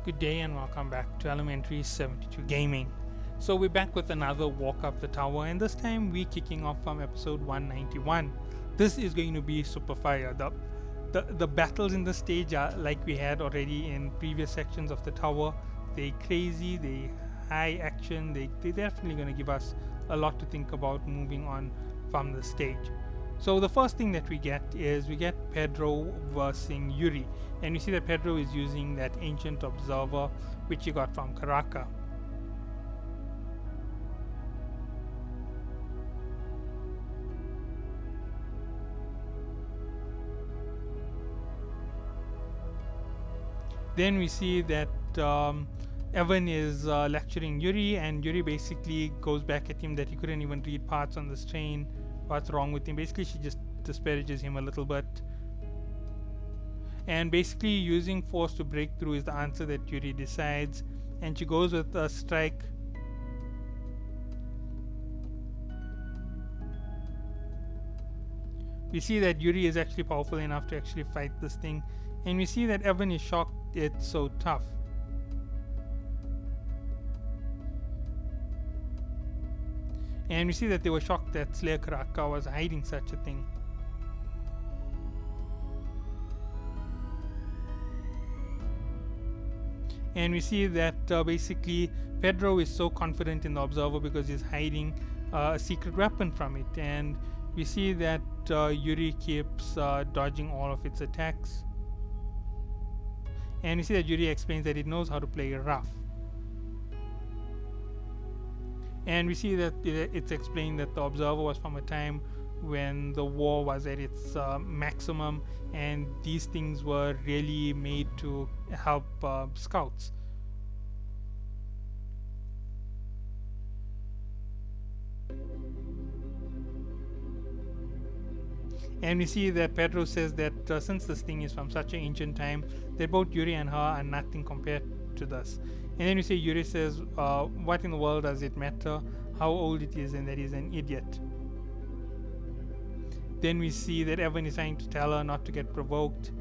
Good day and welcome back to Elementary 72 Gaming. So we're back with another walk up the tower, and this time we're kicking off from episode 191. This is going to be super fire. The battles in the stage are like we had already in previous sections of the tower. They're crazy, they high action, they're definitely going to give us a lot to think about moving on from the stage. So the first thing that we get is we get Pedro versus Yuri, and you see that Pedro is using that ancient observer which he got from Karaka. Then we see that Evan is lecturing Yuri, and Yuri basically goes back at him that he couldn't even read parts on this train. What's wrong with him? Basically, she just disparages him a little bit. And basically, using force to break through is the answer that Yuri decides. And she goes with a strike. We see that Yuri is actually powerful enough to actually fight this thing. And we see that Evan is shocked it's so tough. And we see that they were shocked that Slayer Karaka was hiding such a thing. And we see that basically Pedro is so confident in the observer because he's hiding a secret weapon from it. And we see that Yuri keeps dodging all of its attacks. And we see that Yuri explains that it knows how to play rough. And we see that it's explained that the observer was from a time when the war was at its maximum, and these things were really made to help scouts. And we see that Pedro says that since this thing is from such an ancient time, that both Yuri and her are nothing compared to this. And then we see Yuri says, what in the world does it matter how old it is, and that he's an idiot. Then we see that Evan is trying to tell her not to get provoked.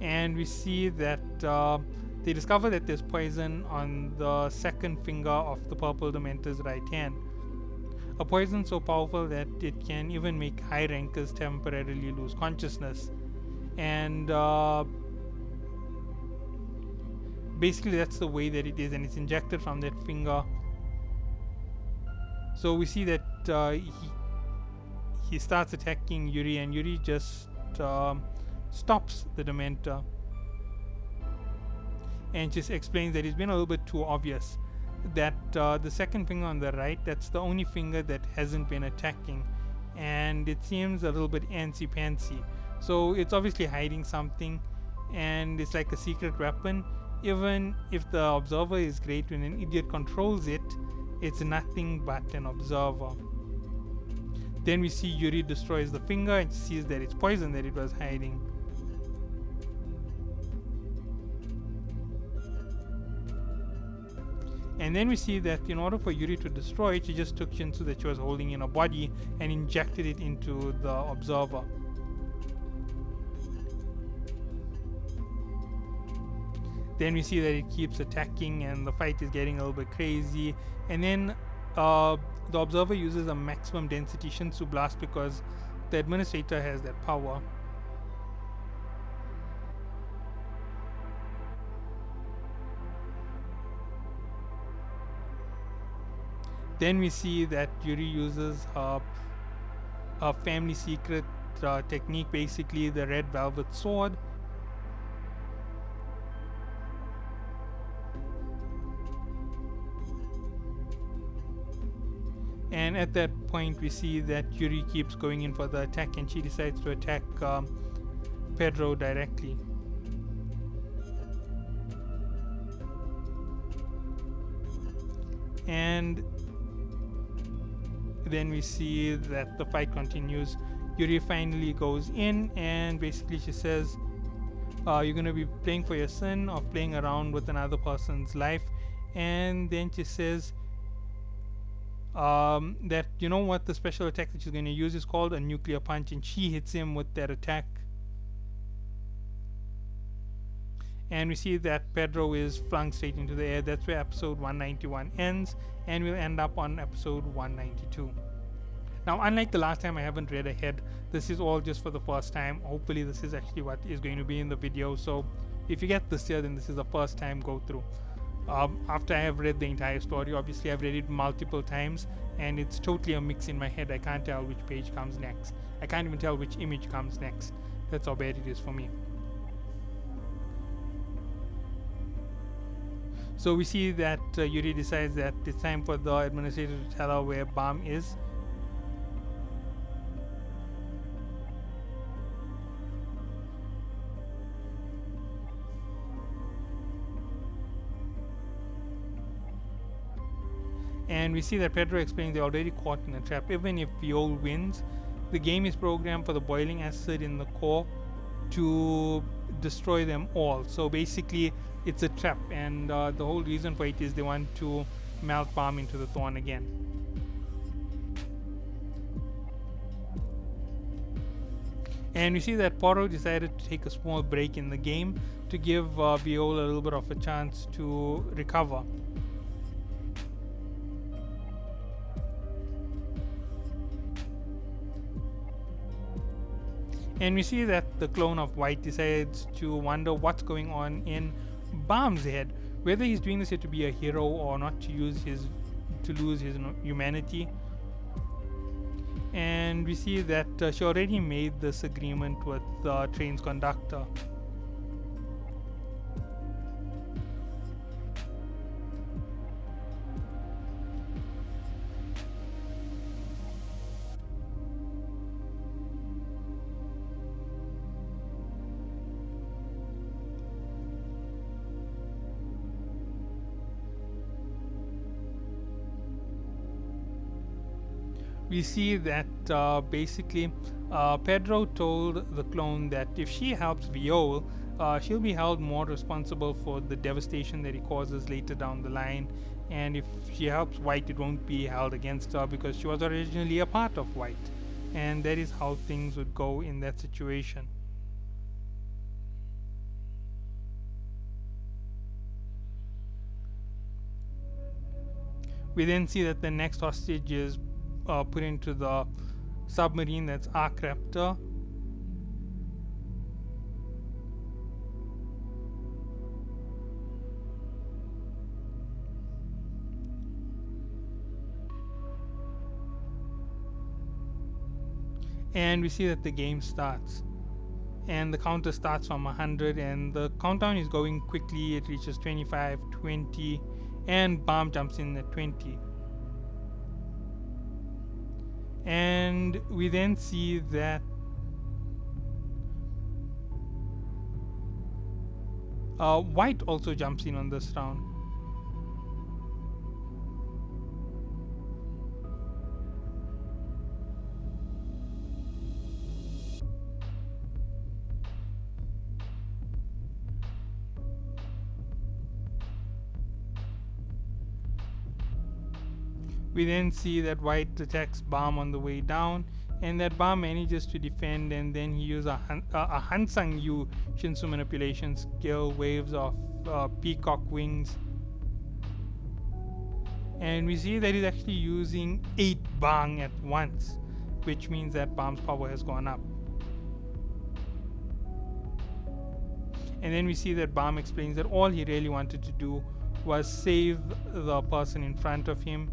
And we see that they discover that there's poison on the second finger of the purple Dementor's right hand. A poison so powerful that it can even make high rankers temporarily lose consciousness. And basically that's the way that it is, and it's injected from that finger. So we see that he starts attacking Yuri, and Yuri just stops the Dementor and just explains that it's been a little bit too obvious that the second finger on the right, that's the only finger that hasn't been attacking, and it seems a little bit antsy-pantsy. So it's obviously hiding something, and it's like a secret weapon. Even if the observer is great, when an idiot controls it, it's nothing but an observer. Then we see Yuri destroys the finger and sees that it's poison that it was hiding. And then we see that in order for Yuri to destroy it, she just took Shinsu that she was holding in her body and injected it into the observer. Then we see that it keeps attacking, and the fight is getting a little bit crazy. And then the observer uses a maximum density Shinsu blast because the administrator has that power. Then we see that Yuri uses her family secret technique, basically the red velvet sword. And at that point we see that Yuri keeps going in for the attack, and she decides to attack Pedro directly. And then we see that the fight continues. Yuri finally goes in, and basically she says, you're going to be paying for your sin of playing around with another person's life. And then she says that, you know what, the special attack that she's going to use is called a nuclear punch, and she hits him with that attack. and we see that Pedro is flung straight into the air. That's where episode 191 ends, and we'll end up on episode 192. Now, unlike the last time, I haven't read ahead. This is all just for the first time. Hopefully this is actually what is going to be in the video, so if you get this here, then this is the first time go through. After I have read the entire story, obviously I've read it multiple times, and it's totally a mix in my head. I can't tell which page comes next. I can't even tell which image comes next. That's how bad it is for me. So we see that Yuri decides that it's time for the administrator to tell her where Bam is. And we see that Pedro explains they're already caught in a trap. Even if Viol wins, the game is programmed for the boiling acid in the core to destroy them all. So basically, it's a trap, and the whole reason for it is they want to melt Bam into the thorn again. And we see that Porro decided to take a small break in the game to give Viol a little bit of a chance to recover. And we see that the clone of White decides to wonder what's going on in Bam's head, whether he's doing this here to be a hero or not, to lose his humanity. And we see that she already made this agreement with the train's conductor. We see that basically Pedro told the clone that if she helps Viol, she'll be held more responsible for the devastation that he causes later down the line, and if she helps White, it won't be held against her because she was originally a part of White, and that is how things would go in that situation. We then see that the next hostage is put into the submarine, that's Ark Raptor. And we see that the game starts, and the counter starts from 100, and the countdown is going quickly. It reaches 25, 20, and Bam jumps in at 20. And we then see that White also jumps in on this round. We then see that White attacks Bam on the way down, and that Bam manages to defend, and then he uses a Hansang Yu Shinsu manipulation skill, waves of peacock wings. And we see that he's actually using 8 Bang at once, which means that Bam's power has gone up. And then we see that Bam explains that all he really wanted to do was save the person in front of him.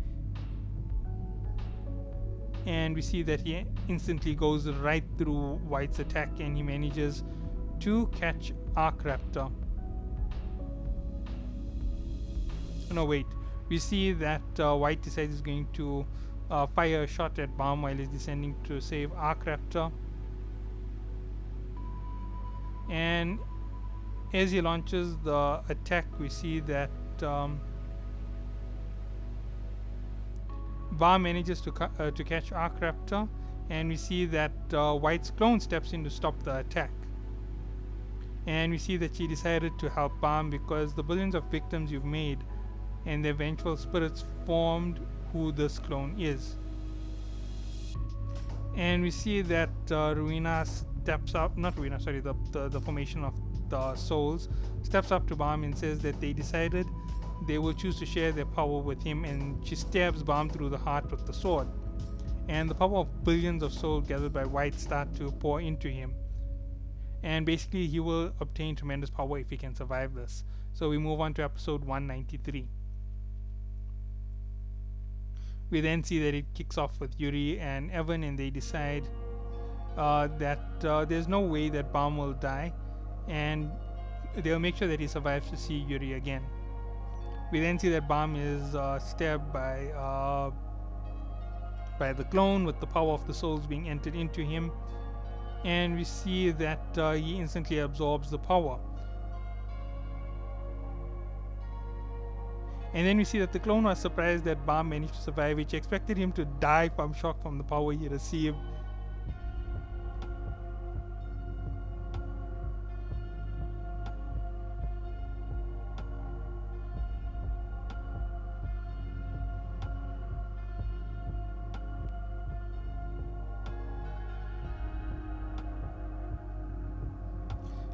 And we see that he instantly goes right through White's attack, and he manages to catch Ark Raptor. No, wait. We see that White decides he's going to fire a shot at Bam while he's descending to save Ark Raptor. And as he launches the attack, we see that Bam manages to catch Ark Raptor, and we see that White's clone steps in to stop the attack. And we see that she decided to help Bam because the billions of victims you've made and their vengeful spirits formed who this clone is. And we see that Ruina steps up, not Rowena, sorry, the formation of the Souls steps up to Balm and says that they decided they will choose to share their power with him, and she stabs Balm through the heart with the sword. And the power of billions of souls gathered by White start to pour into him. And basically, he will obtain tremendous power if he can survive this. So we move on to episode 193. We then see that it kicks off with Yuri and Evan, and they decide that there's no way that Balm will die, and they'll make sure that he survives to see Yuri again. We then see that Balm is stabbed by the clone, with the power of the souls being entered into him, and we see that he instantly absorbs the power. And then we see that the clone was surprised that Balm managed to survive, which expected him to die from shock from the power he received.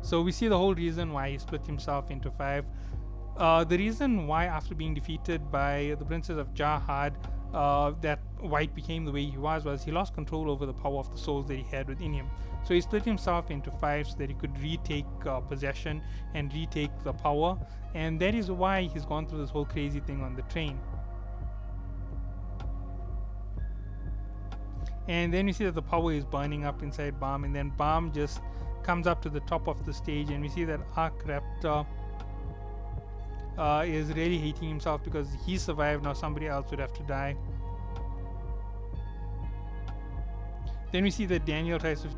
So we see the whole reason why he split himself into 5. The reason why, after being defeated by the Princess of Jahad, that White became the way he was he lost control over the power of the souls that he had within him. So he split himself into 5 so that he could retake possession and retake the power, and that is why he's gone through this whole crazy thing on the train. And then we see that the power is burning up inside Balm, and then Balm just comes up to the top of the stage, and we see that Arkraptor is really hating himself because he survived. Now somebody else would have to die. Then we see that Daniel tries to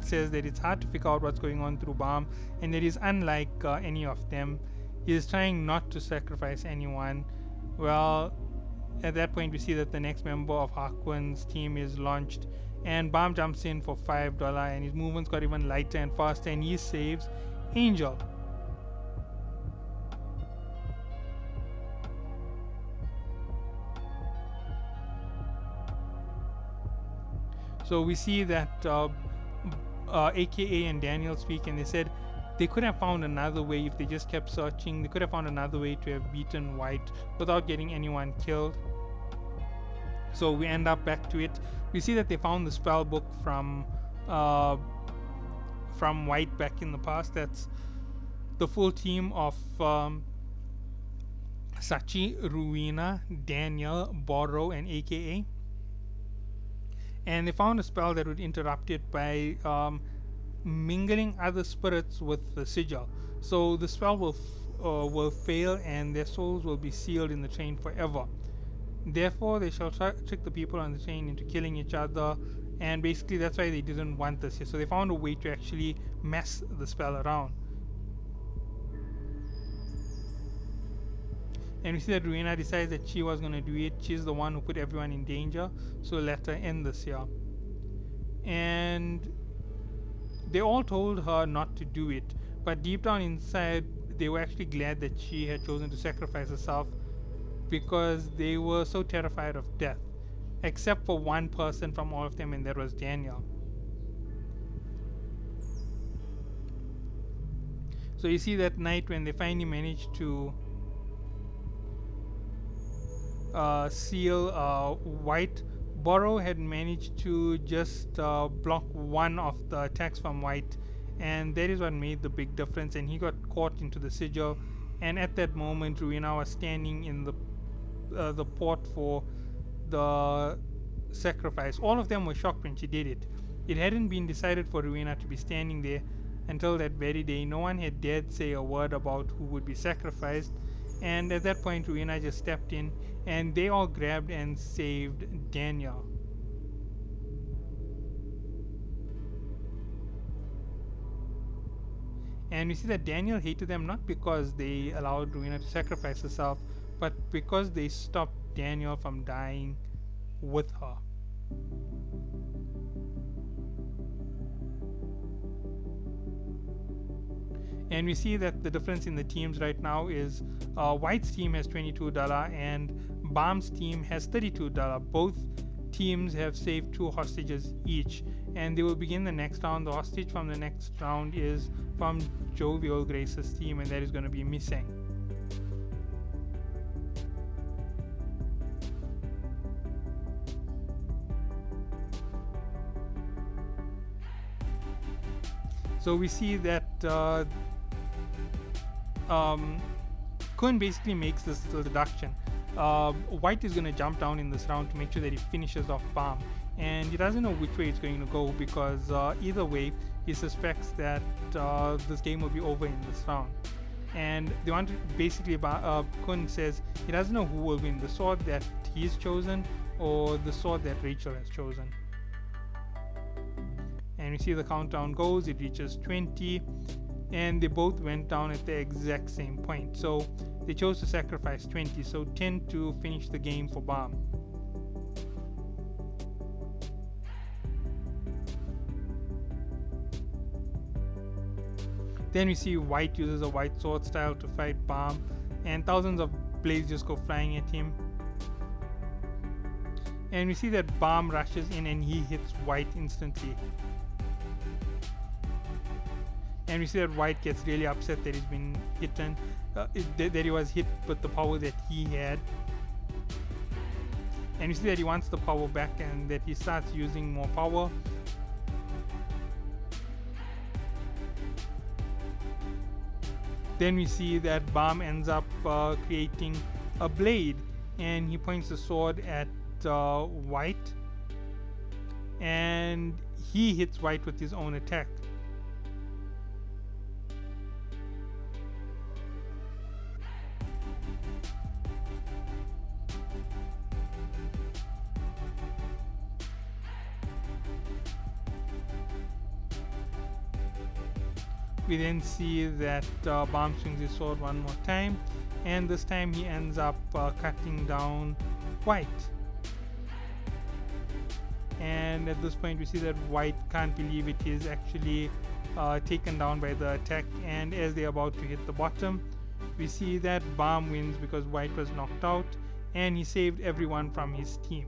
says that it's hard to figure out what's going on through Balm, and that he's unlike any of them. He is trying not to sacrifice anyone. Well, at that point we see that the next member of Harquin's team is launched, and Balm jumps in for $5, and his movements got even lighter and faster, and he saves Angel. So we see that AKA and Daniel speak, and they said they could have found another way if they just kept searching. They could have found another way to have beaten White without getting anyone killed. So we end up back to it. We see that they found the spell book from White back in the past. That's the full team of Sachi, Rowena, Daniel, Borrow, and AKA. And they found a spell that would interrupt it by mingling other spirits with the sigil. So the spell will fail, and their souls will be sealed in the train forever. Therefore, they shall trick the people on the train into killing each other, and basically that's why they didn't want this here. So they found a way to actually mess the spell around. And we see that Rowena decides that she was going to do it. She's the one who put everyone in danger, so let her end this here. And they all told her not to do it, but deep down inside they were actually glad that she had chosen to sacrifice herself, because they were so terrified of death, except for one person from all of them, and that was Daniel. So you see that night when they finally managed to seal White, Borrow had managed to just block one of the attacks from White, and that is what made the big difference, and he got caught into the sigil. And at that moment, Rowena was standing in the port for the sacrifice. All of them were shocked when she did it. It hadn't been decided for Rowena to be standing there until that very day. No one had dared say a word about who would be sacrificed, and at that point Rowena just stepped in, and they all grabbed and saved Daniel. And we see that Daniel hated them not because they allowed Rowena to sacrifice herself, but because they stopped Daniel from dying with her. And we see that the difference in the teams right now is White's team has $22 and Balm's team has $32. Both teams have saved 2 hostages each, and they will begin the next round. The hostage from the next round is from Jovial Grace's team, and that is going to be Miseng. So we see that Kun basically makes this little deduction. White is going to jump down in this round to make sure that he finishes off Balm, and he doesn't know which way it's going to go, because either way he suspects that this game will be over in this round. And they want to basically, Kun says he doesn't know who will win, the sword that he's chosen or the sword that Rachel has chosen. And we see the countdown goes, it reaches 20, and they both went down at the exact same point. So they chose to sacrifice 20, so 10 to finish the game for Balm. Then we see White uses a white sword style to fight Balm, and thousands of blades just go flying at him. And we see that Balm rushes in and he hits White instantly. And we see that White gets really upset that he's been hitten, that he was hit with the power that he had. And we see that he wants the power back and that he starts using more power. Then we see that Balm ends up creating a blade, and he points the sword at White, and he hits White with his own attack. We then see that Balm swings his sword one more time, and this time he ends up cutting down White. And at this point we see that White can't believe it is actually taken down by the attack, and as they're about to hit the bottom, we see that Balm wins because White was knocked out and he saved everyone from his team.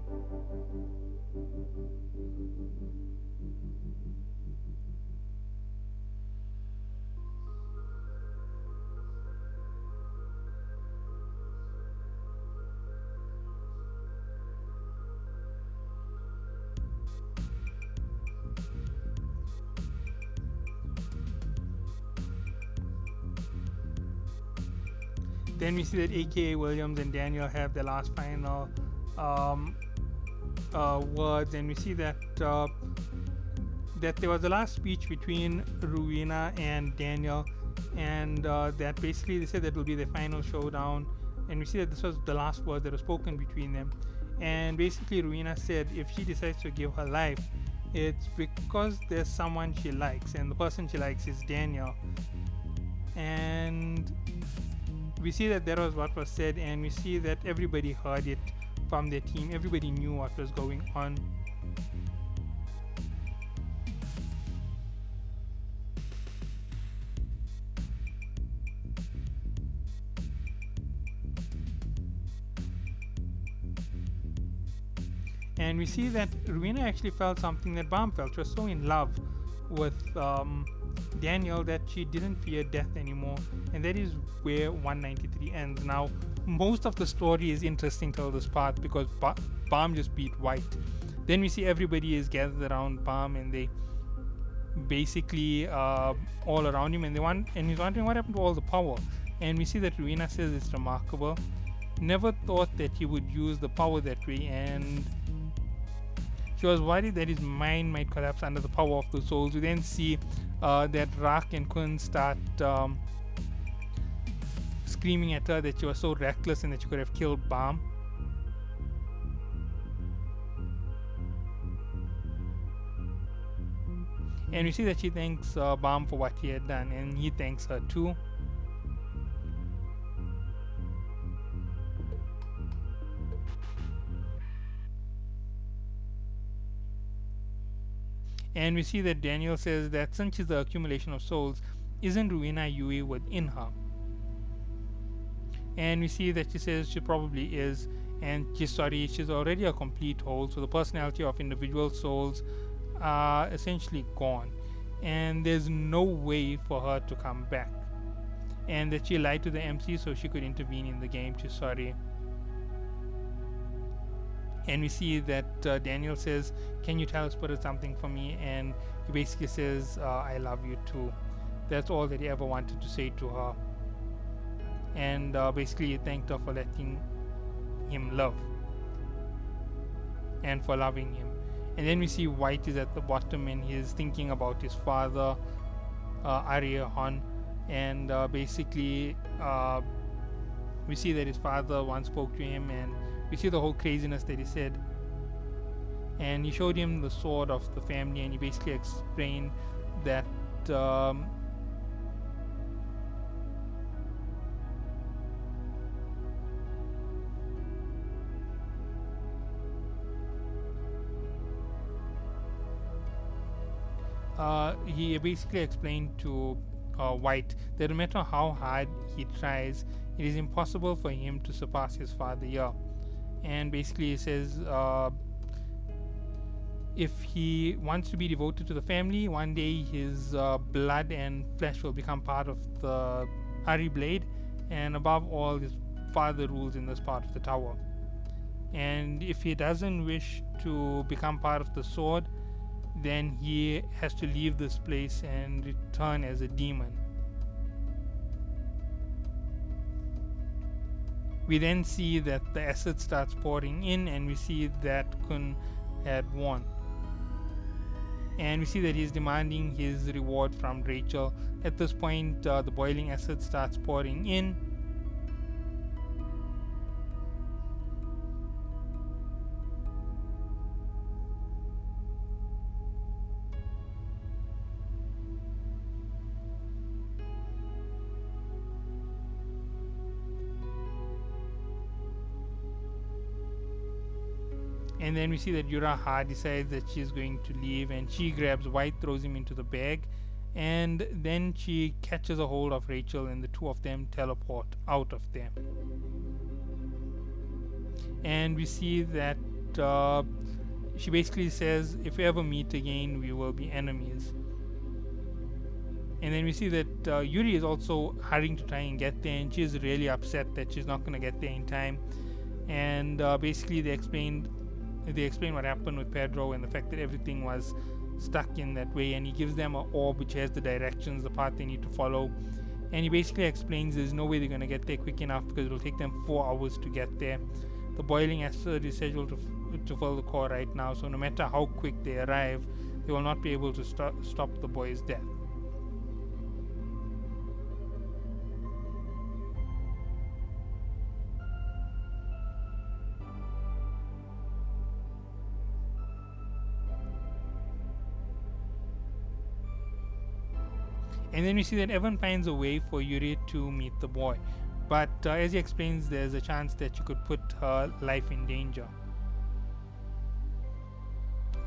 Then we see that AKA Williams and Daniel have their last final words, and we see that that there was a last speech between Rowena and Daniel, and that basically they said that will be the final showdown, and we see that this was the last words that were spoken between them. And basically Rowena said if she decides to give her life, it's because there's someone she likes, and the person she likes is Daniel. And we see that was what was said, and we see that everybody heard it from their team. Everybody knew what was going on. And we see that Rowena actually felt something that Balm felt. She was so in love with Daniel that she didn't fear death anymore, and that is where 193 ends. Now, most of the story is interesting till this part because Balm just beat White. Then we see everybody is gathered around Balm, and they basically all around him, and he's wondering what happened to all the power. And we see that Rowena says it's remarkable. Never thought that he would use the power that way, and she was worried that his mind might collapse under the power of the souls. We then see that Rak and Kun start screaming at her that she was so reckless and that she could have killed Balm. And we see that she thanks Balm for what he had done, and he thanks her too. And we see that Daniel says that since she's the accumulation of souls, isn't Rowena Yui within her? And we see that she says she probably is, and she's sorry, she's already a complete whole, so the personality of individual souls are essentially gone, and there's no way for her to come back. And that she lied to the MC so she could intervene in the game to Sori. And we see that Daniel says, "Can you tell Spirit something for me?" And he basically says, "I love you too." That's all that he ever wanted to say to her. And basically he thanked her for letting him love and for loving him. And then we see White is at the bottom and he's thinking about his father, Arya Han. And basically we see that his father once spoke to him, and we see the whole craziness that he said. And he showed him the sword of the family, and he basically explained that he basically explained to White that no matter how hard he tries, it is impossible for him to surpass his father here. And basically he says if he wants to be devoted to the family, one day his blood and flesh will become part of the Hari blade, and above all, his father rules in this part of the tower. And if he doesn't wish to become part of the sword, then he has to leave this place and return as a demon. We then see that the acid starts pouring in, and we see that Khun had won. And we see that he's demanding his reward from Rachel. At this point, the boiling acid starts pouring in. And then we see that Yuraha decides that she's going to leave, and she grabs White, throws him into the bag, and then she catches a hold of Rachel, and the two of them teleport out of there. And we see that she basically says, if we ever meet again, we will be enemies. And then we see that Yuri is also hurrying to try and get there, and she's really upset that she's not going to get there in time. And basically they explain what happened with Pedro and the fact that everything was stuck in that way, and he gives them an orb which has the directions, the path they need to follow. And he basically explains there's no way they're going to get there quick enough because it'll take them 4 hours to get there. The boiling acid is scheduled to fill the core right now, so no matter how quick they arrive, they will not be able to stop the boy's death. And then we see that Evan finds a way for Yuri to meet the boy. But as he explains, there's a chance that she could put her life in danger.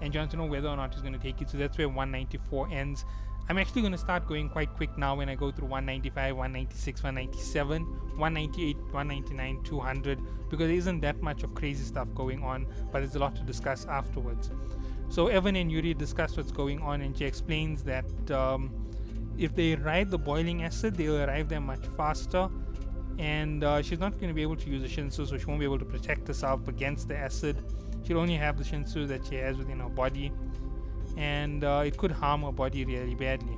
And John to know whether or not he's going to take it. So that's where 194 ends. I'm actually going to start going quite quick now when I go through 195, 196, 197, 198, 199, 200. Because there isn't that much of crazy stuff going on. But there's a lot to discuss afterwards. So Evan and Yuri discuss what's going on. And she explains that if they ride the boiling acid, they'll arrive there much faster, and she's not going to be able to use the Shinsu, so she won't be able to protect herself against the acid. She'll only have the Shinsu that she has within her body, and it could harm her body really badly.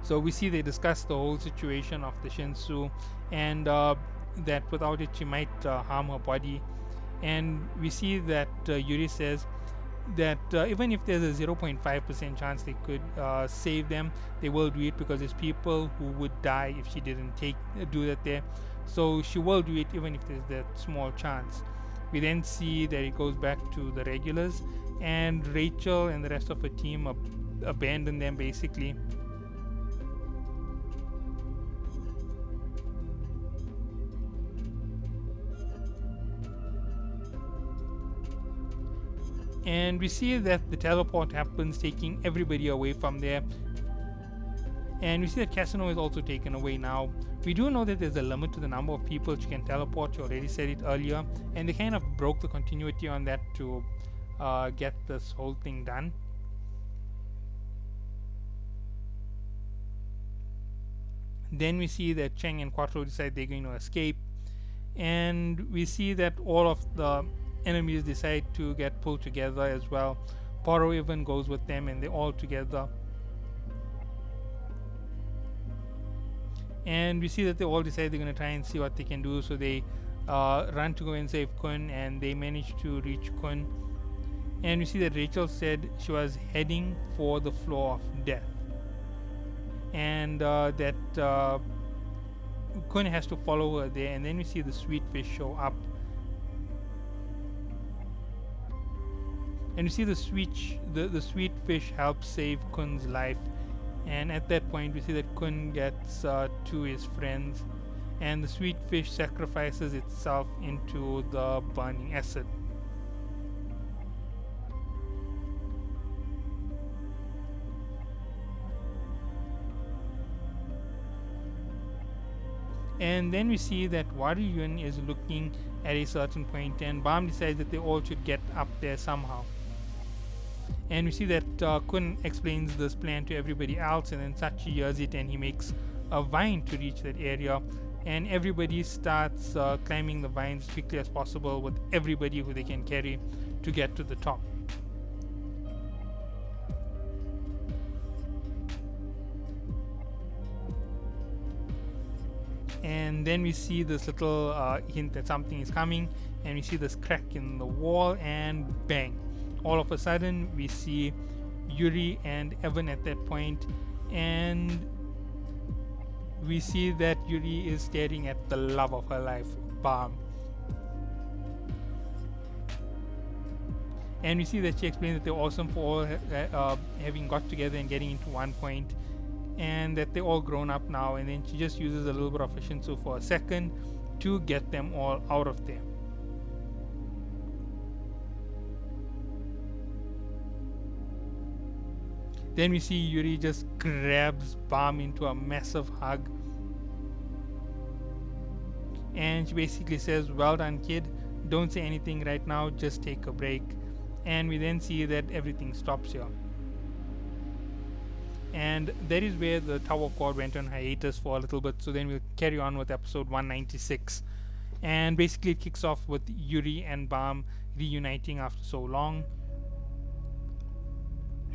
So we see they discuss the whole situation of the Shinsu, and that without it she might harm her body. And we see that Yuri says that even if there's a 0.5% chance they could save them, they will do it because there's people who would die if she didn't do that there. So she will do it even if there's that small chance. We then see that it goes back to the regulars, and Rachel and the rest of her team abandon them basically. And we see that the teleport happens, taking everybody away from there. And we see that Cassino is also taken away. Now, we do know that there's a limit to the number of people she can teleport. You already said it earlier. And they kind of broke the continuity on that to get this whole thing done. Then we see that Cheng and Quattro decide they're going to escape. And we see that all of the enemies decide to get pulled together as well. Poro even goes with them and they're all together. And we see that they all decide they're going to try and see what they can do. So they run to go and save Kun, and they manage to reach Kun. And we see that Rachel said she was heading for the floor of death. And that Kun has to follow her there. And then we see the sweet fish show up. And you see the sweet fish helps save Kun's life. And at that point, we see that Kun gets to his friends, and the sweet fish sacrifices itself into the burning acid. And then we see that Waruyun is looking at a certain point, and Bam decides that they all should get up there somehow. And we see that Kun explains this plan to everybody else, and then Sachi hears it and he makes a vine to reach that area. And everybody starts climbing the vines as quickly as possible with everybody who they can carry to get to the top. And then we see this little hint that something is coming, and we see this crack in the wall, and bang. All of a sudden, we see Yuri and Evan at that point, and we see that Yuri is staring at the love of her life, Bam. And we see that she explains that they're awesome for all having got together and getting into one point, and that they're all grown up now. And then she just uses a little bit of Shinsu for a second to get them all out of there. Then we see Yuri just grabs Bam into a massive hug. And she basically says, "Well done, kid. Don't say anything right now. Just take a break." And we then see that everything stops here. And that is where the Tower Quad went on hiatus for a little bit. So then we'll carry on with episode 196. And basically it kicks off with Yuri and Bam reuniting after so long.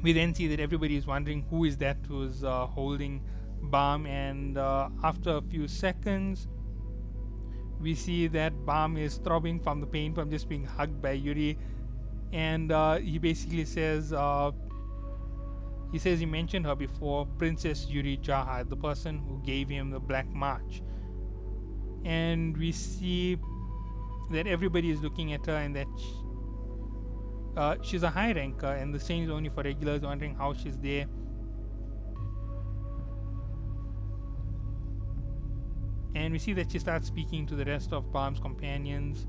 We then see that everybody is wondering who is that who's holding Bam, and after a few seconds we see that Bam is throbbing from the pain from just being hugged by Yuri. And he basically says he mentioned her before, Princess Yuri Jahad, the person who gave him the Black March. And we see that everybody is looking at her, and that she's a high ranker, and the same is only for regulars, wondering how she's there. And we see that she starts speaking to the rest of Bam's companions.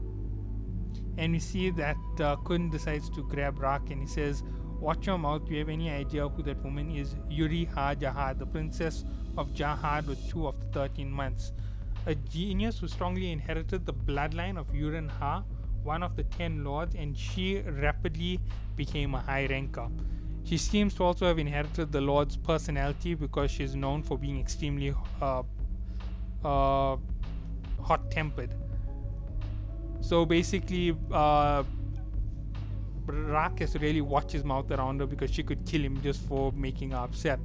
And we see that Kun decides to grab Rak, and he says, "Watch your mouth. Do you have any idea who that woman is? Yuri Ha Jahad, the princess of Jahad with 2 of the 13 months. A genius who strongly inherited the bloodline of Yuren Ha, one of the 10 lords, and she rapidly became a high ranker. She seems to also have inherited the lord's personality, because she's known for being extremely hot-tempered." So basically, Rak has to really watch his mouth around her, because she could kill him just for making her upset.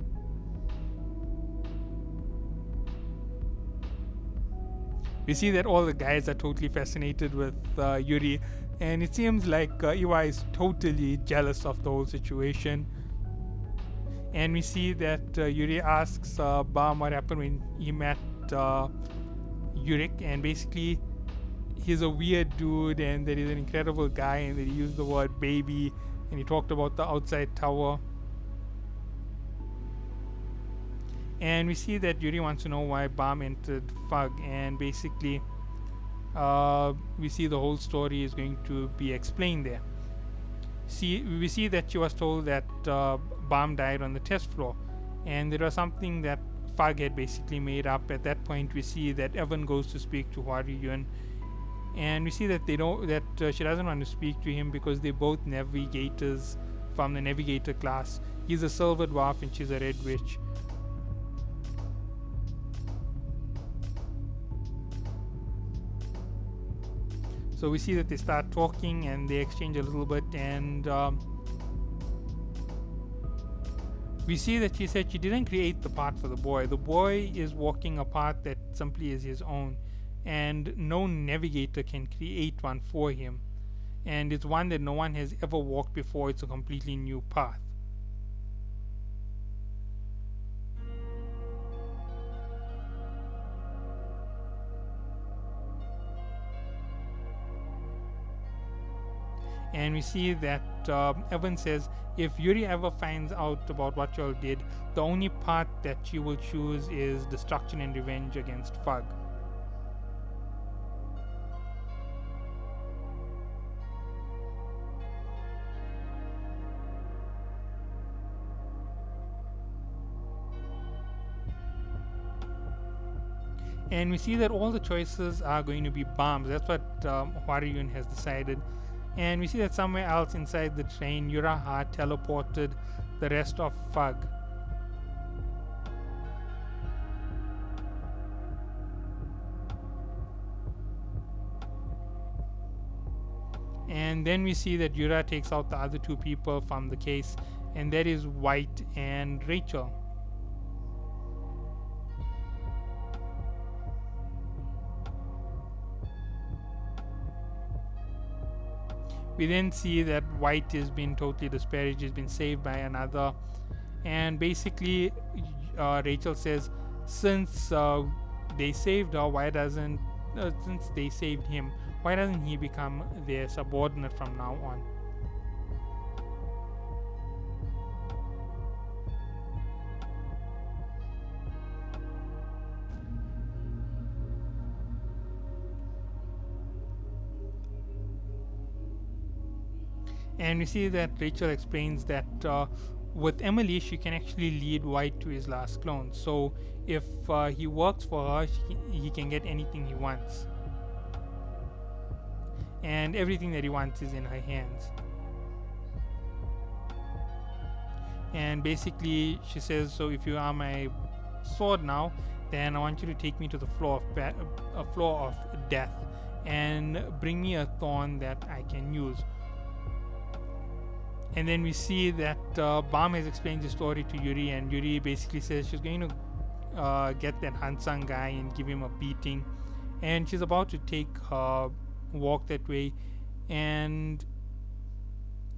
We see that all the guys are totally fascinated with Yuri, and it seems like Iwa is totally jealous of the whole situation. And we see that Yuri asks Bam what happened when he met Yurik, and basically he's a weird dude, and that he's an incredible guy, and that he used the word baby, and he talked about the outside tower. And we see that Yuri wants to know why Bam entered Fug, and basically we see the whole story is going to be explained there. We see that she was told that Bam died on the test floor, and there was something that Fug had basically made up. At that point, we see that Evan goes to speak to Hua Riyun, and we see that she doesn't want to speak to him because they're both navigators from the navigator class. He's a silver dwarf and she's a red witch. So we see that they start talking and they exchange a little bit, and we see that she said she didn't create the path for the boy. The boy is walking a path that simply is his own, and no navigator can create one for him. And it's one that no one has ever walked before. It's a completely new path. And we see that Evan says if Yuri ever finds out about what y'all did, the only path that she will choose is destruction and revenge against Fug. And we see that all the choices are going to be bombs. That's what Hua Riyun has decided. And we see that somewhere else inside the train, Yuraha teleported the rest of Fug. And then we see that Yura takes out the other two people from the case, and that is White and Rachel. We then see that White has been totally disparaged, has been saved by another, and basically Rachel says, since they saved her, why doesn't since they saved him, why doesn't he become their subordinate from now on? And we see that Rachel explains that with Emily, she can actually lead White to his last clone. So if he works for her, he can get anything he wants. And everything that he wants is in her hands. And basically, she says, so if you are my sword now, then I want you to take me to the floor of death and bring me a thorn that I can use. And then we see that Bam has explained the story to Yuri, and Yuri basically says she's going to get that Hansang guy and give him a beating. And she's about to take her walk that way, and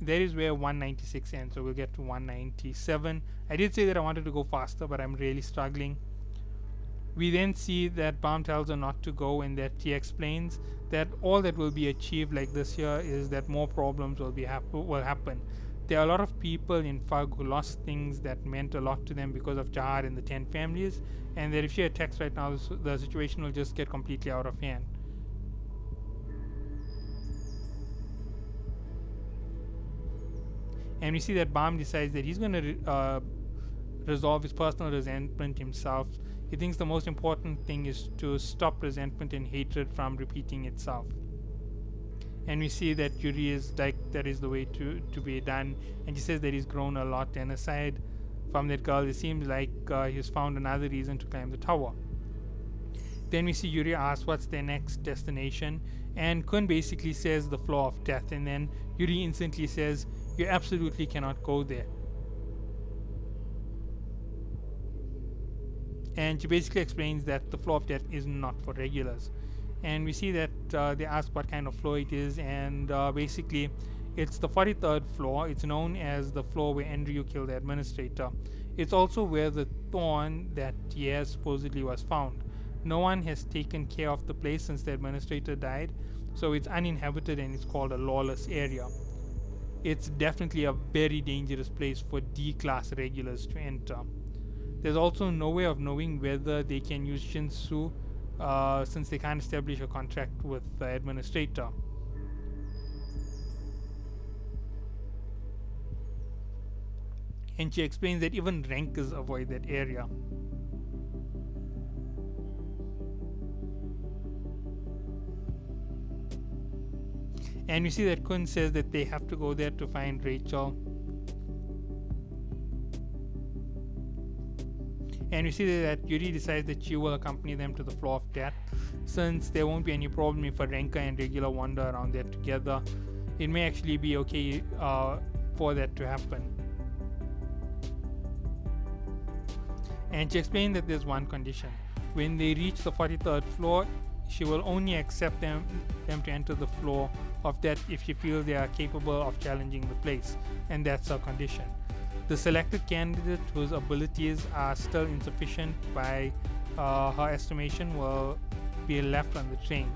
that is where 196 ends. So we'll get to 197. I did say that I wanted to go faster, but I'm really struggling. We then see that Bam tells her not to go, and that he explains that all that will be achieved like this year is that more problems will happen. There are a lot of people in Fug who lost things that meant a lot to them because of Jahar and the 10 families, and that if she attacks right now, the situation will just get completely out of hand. And we see that Bam decides that he's going to resolve his personal resentment himself. He thinks the most important thing is to stop resentment and hatred from repeating itself. And we see that Yuri is like, that is the way to be done. And she says that he's grown a lot. And aside from that girl, it seems like he's found another reason to climb the tower. Then we see Yuri ask what's their next destination. And Kun basically says the floor of death. And then Yuri instantly says, you absolutely cannot go there. And she basically explains that the floor of death is not for regulars. And we see that they ask what kind of floor it is, and basically it's the 43rd floor. It's known as the floor where Andrew killed the administrator. It's also where the thorn that Ye supposedly was found. No one has taken care of the place since the administrator died, so it's uninhabited and it's called a lawless area. It's definitely a very dangerous place for D-class regulars to enter. There's also no way of knowing whether they can use Shinsu since they can't establish a contract with the administrator. And she explains that even rankers avoid that area. And we see that Kun says that they have to go there to find Rachel. And we see that Yuri decides that she will accompany them to the floor of death, since there won't be any problem if Renka and Regular wander around there together. It may actually be okay for that to happen. And she explained that there's one condition. When they reach the 43rd floor, she will only accept them to enter the floor of death if she feels they are capable of challenging the place, and that's her condition. The selected candidate whose abilities are still insufficient by her estimation will be left on the train.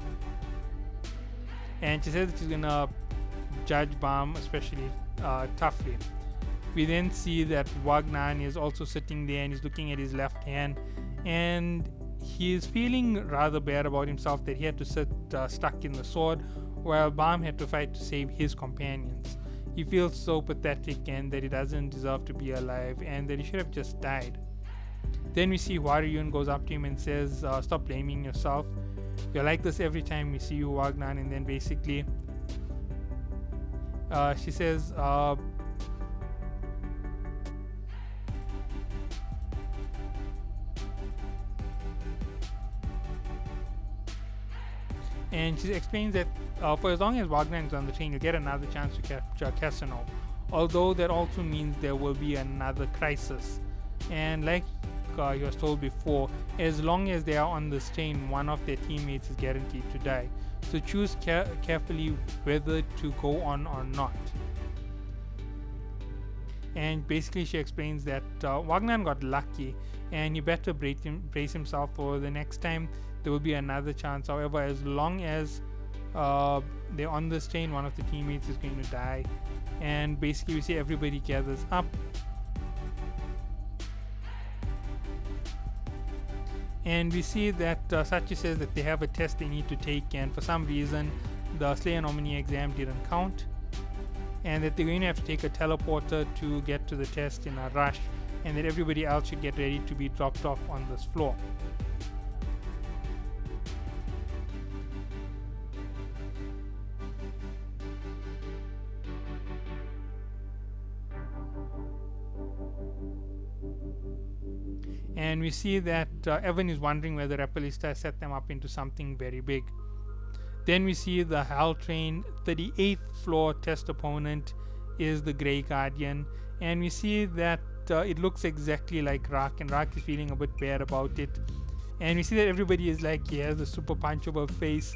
And she says that she's gonna judge Bam especially toughly. We then see that Wagner is also sitting there and he's looking at his left hand, and he is feeling rather bad about himself that he had to sit stuck in the sword while Bam had to fight to save his companions. He feels so pathetic and that he doesn't deserve to be alive and that he should have just died. Then we see Waryun goes up to him and says, stop blaming yourself. You're like this every time we see you, Wagner. And then basically she says, and she explains that for as long as Wagner is on the train, you'll get another chance to capture Casanova. Although that also means there will be another crisis. And like he was told before, as long as they are on this train, one of their teammates is guaranteed to die. So choose carefully whether to go on or not. And basically she explains that Wagner got lucky and he better brace himself for the next time there will be another chance. However, as long as they're on this train, one of the teammates is going to die. And basically we see everybody gathers up, and we see that Sachi says that they have a test they need to take, and for some reason the Slayer nominee exam didn't count, and that they're going to have to take a teleporter to get to the test in a rush, and that everybody else should get ready to be dropped off on this floor. And we see that Evan is wondering whether Repelista set them up into something very big. Then we see the Hell Train 38th floor test opponent is the Grey Guardian, and we see that it looks exactly like Rak, and Rak is feeling a bit bad about it. And we see that everybody is like, he has a super punchable face,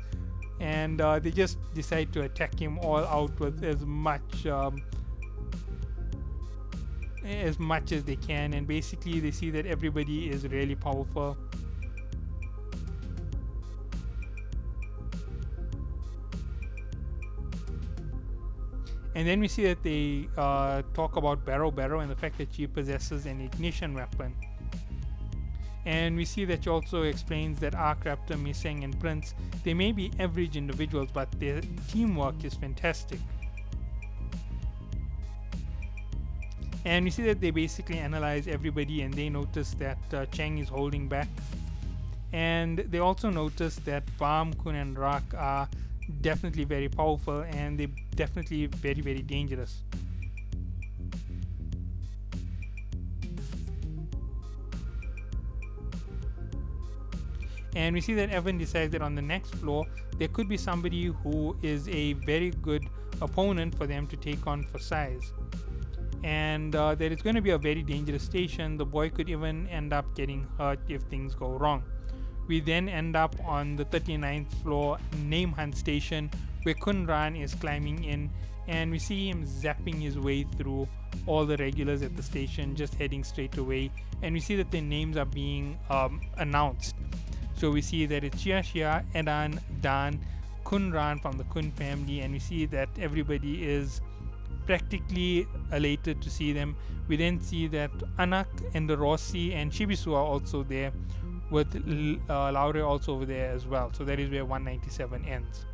and they just decide to attack him all out with as much as they can, and basically they see that everybody is really powerful. And then we see that they talk about Barrow and the fact that she possesses an ignition weapon. And we see that she also explains that Arc Raptor, Miseng, and Prince, they may be average individuals, but their teamwork is fantastic. And we see that they basically analyze everybody, and they notice that Cheng is holding back. And they also notice that Bam, Kun, and Rak are definitely very powerful, and they're definitely very, very dangerous. And we see that Evan decides that on the next floor there could be somebody who is a very good opponent for them to take on for size. And that it's going to be a very dangerous station. The boy could even end up getting hurt if things go wrong. We then end up on the 39th floor Name Hunt station, where Kunran is climbing in, and we see him zapping his way through all the regulars at the station, just heading straight away. And we see that their names are being announced. So we see that it's Shia, Edan, Dan, Kunran from the Kun family, and we see that everybody is practically elated to see them. We then see that Anak and the Rossi and Shibisu are also there, with Laure also over there as well. So that is where 197 ends.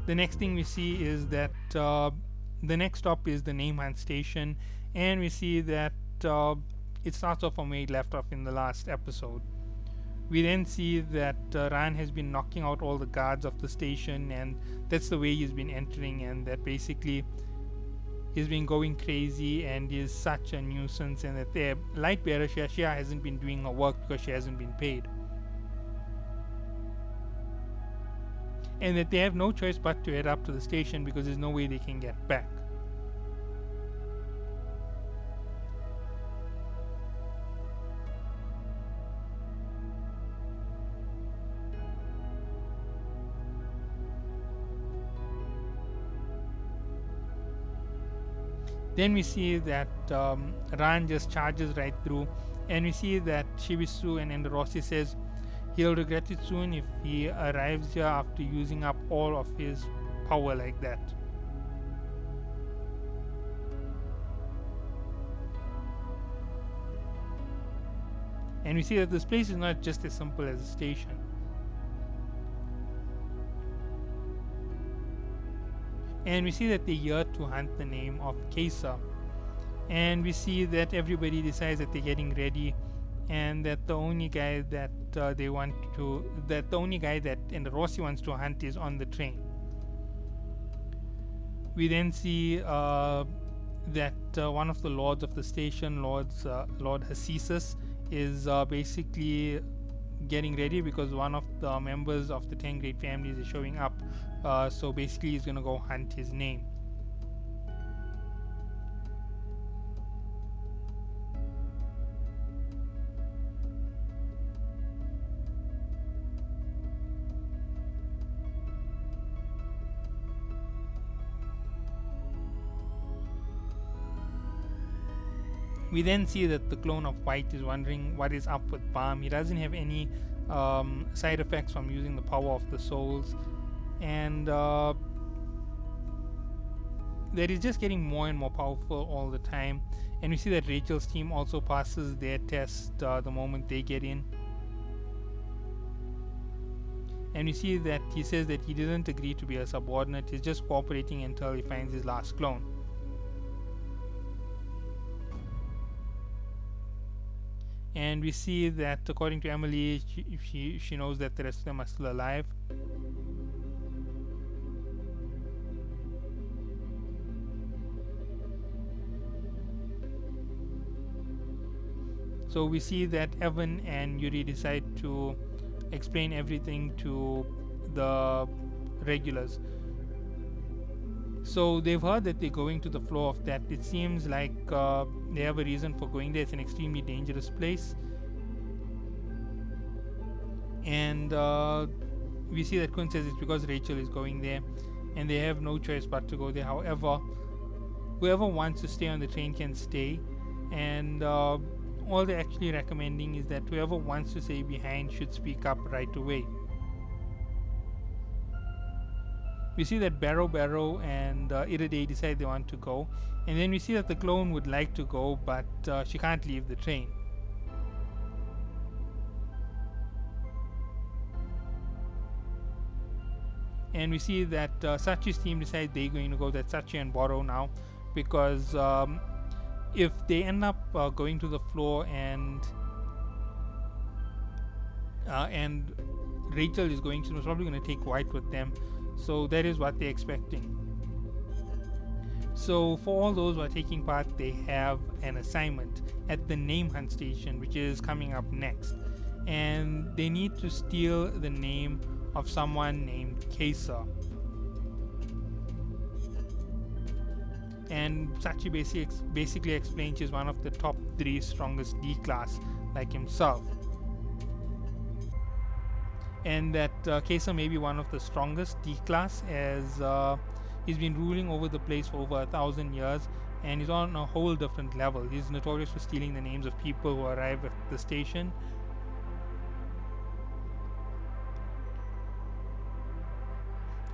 The next thing we see is that the next stop is the Name Hunt station, and we see that it starts off from where it left off in the last episode. We then see that Ryan has been knocking out all the guards of the station, and that's the way he's been entering, and that basically he's been going crazy and is such a nuisance, and that their light bearer Shashia hasn't been doing her work because she hasn't been paid, and that they have no choice but to head up to the station because there's no way they can get back. Then we see that Ran just charges right through, and we see that Shibisu and Enderossi says he'll regret it soon if he arrives here after using up all of his power like that. And we see that this place is not just as simple as a station. And we see that they're here to hunt the name of Kesa. And we see that everybody decides that they're getting ready, and that the only guy that Enderossi wants to hunt is on the train. We then see that one of the lords of the station, Lord Hasisus, is basically getting ready because one of the members of the 10 great families is showing up. So basically he's gonna go hunt his name. We then see that the clone of White is wondering what is up with Balm. He doesn't have any side effects from using the power of the souls, and that is just getting more and more powerful all the time. And we see that Rachel's team also passes their test the moment they get in. And we see that he says that he didn't agree to be a subordinate, he's just cooperating until he finds his last clone. And we see that according to Emily, she knows that the rest of them are still alive. So we see that Evan and Yuri decide to explain everything to the regulars. So they've heard that they're going to the floor of that. It seems like they have a reason for going there. It's an extremely dangerous place. And we see that Quinn says it's because Rachel is going there, and they have no choice but to go there. However, whoever wants to stay on the train can stay, and all they're actually recommending is that whoever wants to stay behind should speak up right away. We see that Barrow and Iriday decide they want to go, and then we see that the clone would like to go, but she can't leave the train. And we see that Sachi's team decide they're going to go, that Sachi and Borrow now, because if they end up going to the floor and Rachel is going to, probably going to take White with them. So that is what they're expecting. So for all those who are taking part, they have an assignment at the name hunt station, which is coming up next, and they need to steal the name of someone named Kesa. And Sachi basically explains he's one of the top 3 strongest D class like himself, and that Kesa may be one of the strongest D class, as he's been ruling over the place for over 1,000 years, and he's on a whole different level. He's notorious for stealing the names of people who arrive at the station.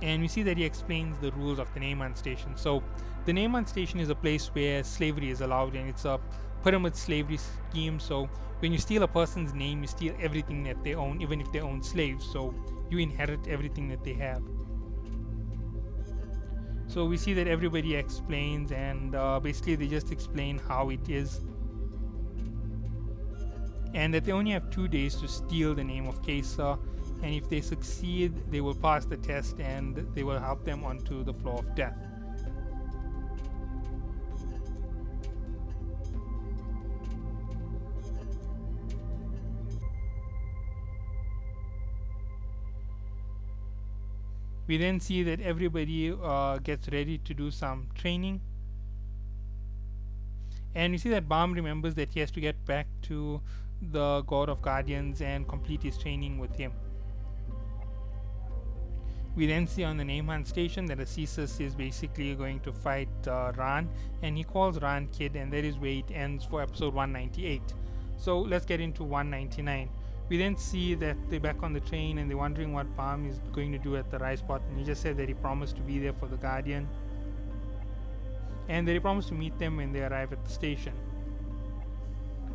And we see that he explains the rules of the name hunt station. So the name hunt station is a place where slavery is allowed, and it's a pyramid slavery scheme. So when you steal a person's name, you steal everything that they own, even if they own slaves. So you inherit everything that they have. So we see that everybody explains, and basically they just explain how it is. and that they only have 2 days to steal the name of Kesa, and if they succeed, they will pass the test and they will help them onto the floor of death. We then see that everybody gets ready to do some training, and we see that Baum remembers that he has to get back to the God of Guardians and complete his training with him. We then see on the Neyman station that Azizus is basically going to fight Ran, and he calls Ran Kid, and that is where it ends for episode 198. So let's get into 199. We then see that they're back on the train and they're wondering what Baum is going to do at the rice pot, and he just said that he promised to be there for the Guardian, and that he promised to meet them when they arrive at the station.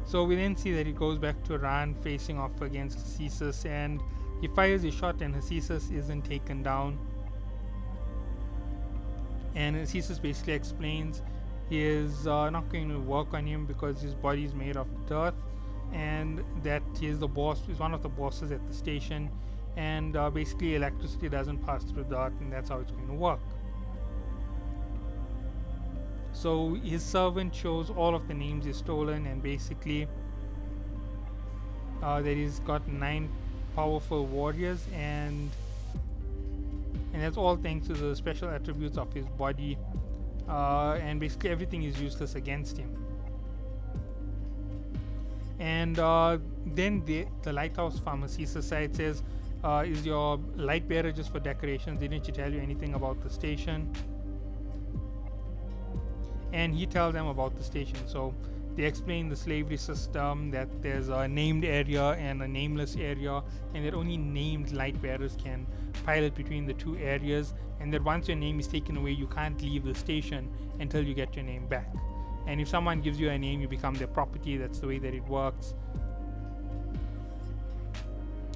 So we then see that it goes back to Ran facing off against Azizus, and he fires a shot and Azizus isn't taken down. And Azizus basically explains he is not going to work on him because his body is made of dirt, and that he is the boss, is one of the bosses at the station, and basically electricity doesn't pass through dirt, and that's how it's going to work. So his servant shows all of the names he's stolen, and basically that he's got 9 powerful warriors, and that's all thanks to the special attributes of his body, and basically everything is useless against him. And then the lighthouse pharmacy side says, is your light bearer just for decorations? Didn't she tell you anything about the station? And he tells them about the station. So they explain the slavery system, that there's a named area and a nameless area, and that only named light bearers can pilot between the 2 areas, and that once your name is taken away, you can't leave the station until you get your name back. And if someone gives you a name, you become their property. That's the way that it works.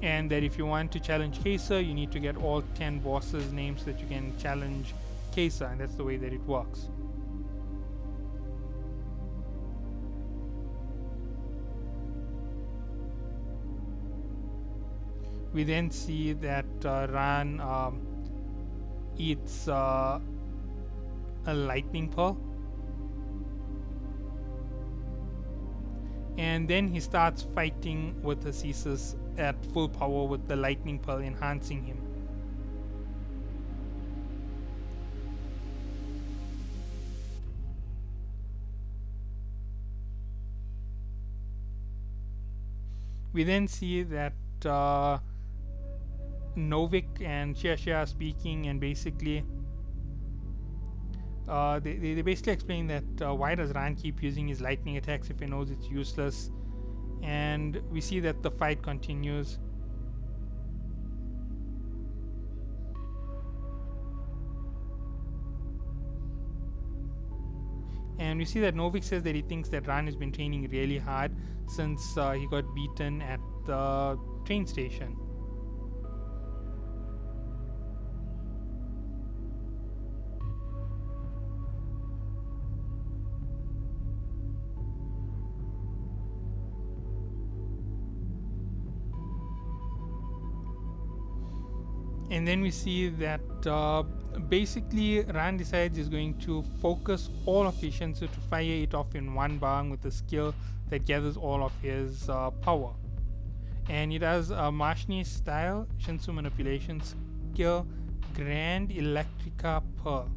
And that if you want to challenge Kesa, you need to get all 10 bosses' names so that you can challenge Kesa, and that's the way that it works. We then see that Ran eats a lightning pearl, and then he starts fighting with Azizus at full power with the lightning pearl enhancing him. We then see that Novik and Shia are speaking, and basically they basically explain that why does Ran keep using his lightning attacks if he knows it's useless, and we see that the fight continues. And we see that Novik says that he thinks that Ran has been training really hard since he got beaten at the train station. And then we see that basically Ran decides he's going to focus all of his Shinsu to fire it off in one bang with a skill that gathers all of his power. And he does a Marshni style Shinsu manipulation skill, Grand Electrica Pearl.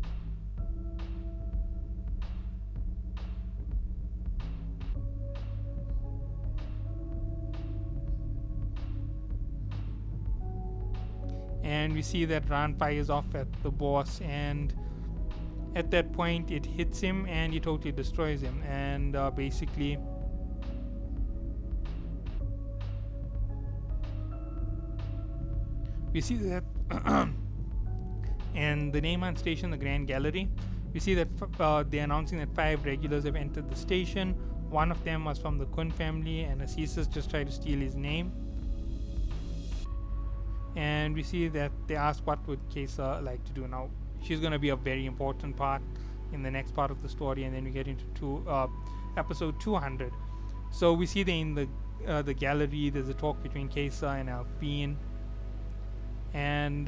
And we see that Ran fires off at the boss, and at that point it hits him and it totally destroys him, and basically we see that and the Neyman station, the Grand Gallery, we see that they're announcing that 5 regulars have entered the station. One of them was from the Kun family, and Azizus just tried to steal his name. And we see that they ask what would Kesa like to do. Now she's going to be a very important part in the next part of the story, and then we get into episode 200. So we see they're in the the gallery, there's a talk between Kesa and Alpine, and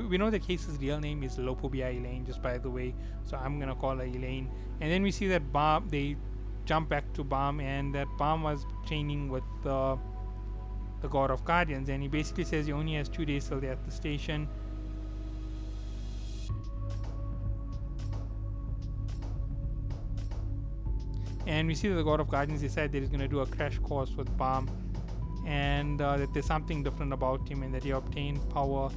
we know that Case's real name is Lopobia Elaine, just by the way, so I'm gonna call her Elaine. And then we see that they jump back to Balm, and that Balm was training with the God of Guardians, and he basically says he only has 2 days till they're at the station. And we see that the God of Guardians decide that he's going to do a crash course with Balm, and that there's something different about him, and that he obtained power.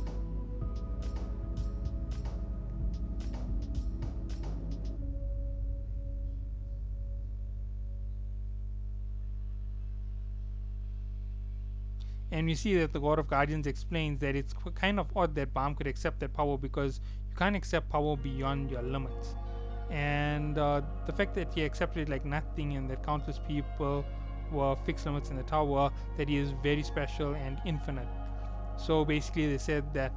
And we see that the God of Guardians explains that it's kind of odd that Balm could accept that power, because you can't accept power beyond your limits. And the fact that he accepted like nothing, and that countless people were fixed limits in the tower, that he is very special and infinite. So basically they said that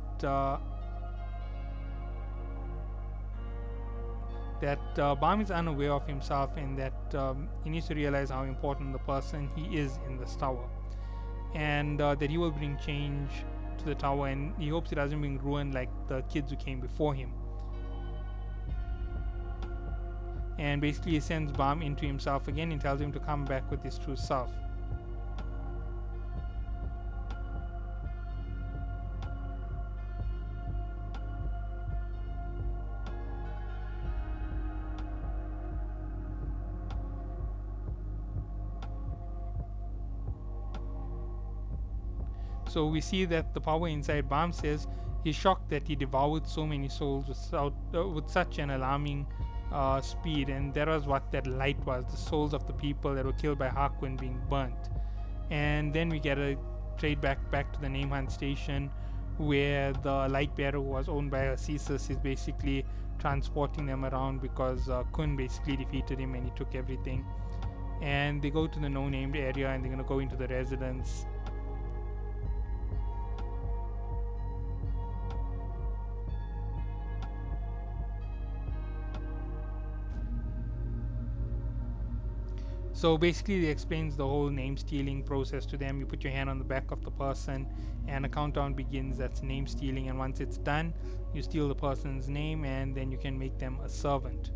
Balm is unaware of himself, and that he needs to realize how important the person he is in this tower, and that he will bring change to the tower, and he hopes it doesn't bring ruin like the kids who came before him. And basically he sends Balm into himself again and tells him to come back with his true self. So we see that the power inside Balm says he's shocked that he devoured so many souls with such an alarming speed, and that was what that light was, the souls of the people that were killed by Harkonnen being burnt. And then we get a trade back to the Name Hunt station, where the light bearer, who was owned by Arcesis, is basically transporting them around, because Khun basically defeated him and he took everything. And they go to the no-named area, and they're going to go into the residence. So basically they explains the whole name stealing process to them. You put your hand on the back of the person, and a countdown begins. That's name stealing, and once it's done, you steal the person's name, and then you can make them a servant.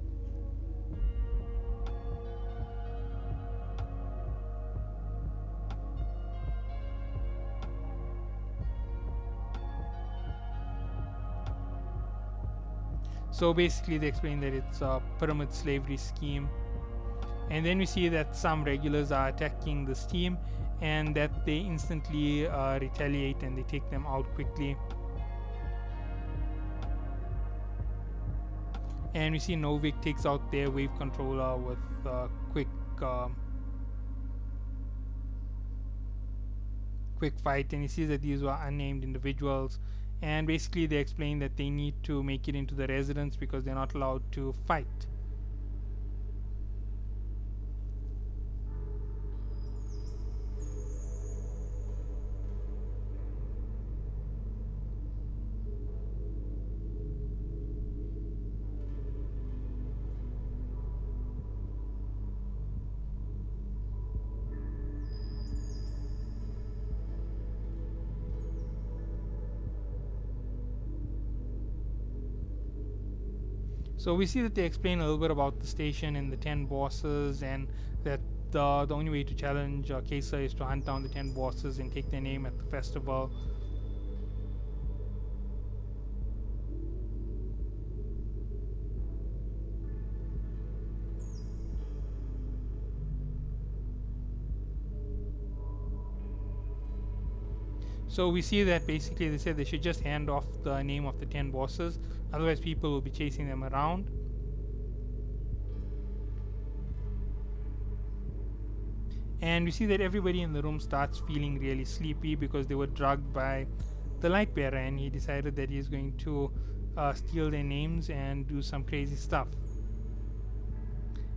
So basically they explain that it's a pyramid slavery scheme. And then we see that some regulars are attacking this team, and that they instantly retaliate, and they take them out quickly. And we see Novik takes out their wave controller with quick fight, and he sees that these were unnamed individuals, and basically they explain that they need to make it into the residence because they're not allowed to fight. So we see that they explain a little bit about the station and the 10 bosses, and that the only way to challenge Kesa is to hunt down the 10 bosses and take their name at the festival. So we see that basically they said they should just hand off the name of the 10 bosses, otherwise people will be chasing them around. And we see that everybody in the room starts feeling really sleepy because they were drugged by the light bearer, and he decided that he's going to steal their names and do some crazy stuff.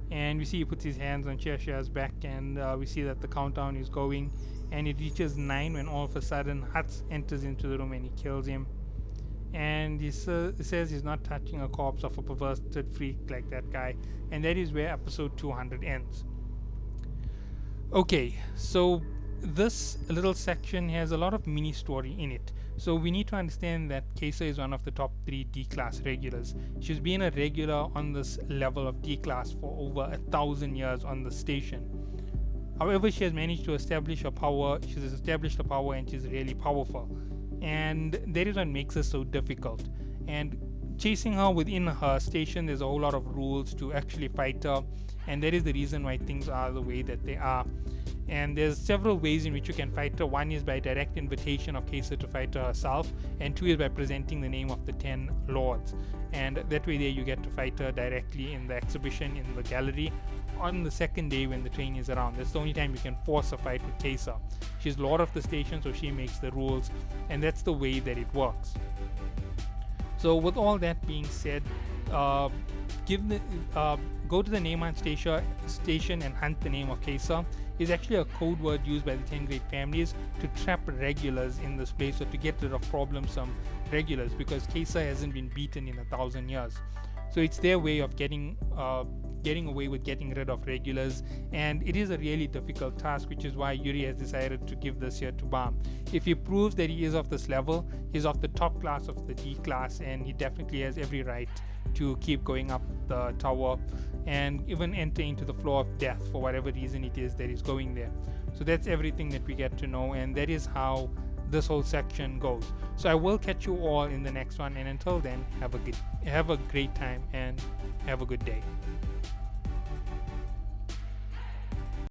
And we see he puts his hands on Cheshire's back, and we see that the countdown is going, and it reaches 9 when all of a sudden Huts enters into the room and he kills him. And he says he's not touching a corpse of a perverted freak like that guy, and that is where episode 200 ends. Okay, so this little section has a lot of mini story in it. So we need to understand that Kesa is one of the top 3 D class regulars. She's been a regular on this level of D class for over 1,000 years on the station. However, she has managed to establish her power. She's established her power and she's really powerful. And that is what makes her so difficult. And chasing her within her station, there's a whole lot of rules to actually fight her. And that is the reason why things are the way that they are. And there's several ways in which you can fight her. One is by direct invitation of Kesa to fight her herself, and two is by presenting the name of the 10 lords. And that way there you get to fight her directly in the exhibition in the gallery on the second day when the train is around. That's the only time you can force a fight with Kesa. She's lord of the station, so she makes the rules, and that's the way that it works. So with all that being said, give the go to the name hunt station and hunt the name of Kesa is actually a code word used by the 10 great families to trap regulars in this place or to get rid of problemsome regulars, because Kesa hasn't been beaten in 1,000 years. So it's their way of getting away with getting rid of regulars, and it is a really difficult task, which is why Yuri has decided to give this here to Bam. If he proves that he is of this level, he's of the top class of the D class, and he definitely has every right to keep going up the tower and even enter into the floor of death for whatever reason it is that he's going there. So that's everything that we get to know, and that is how this whole section goes. So I will catch you all in the next one, and until then, have a great time and have a good day.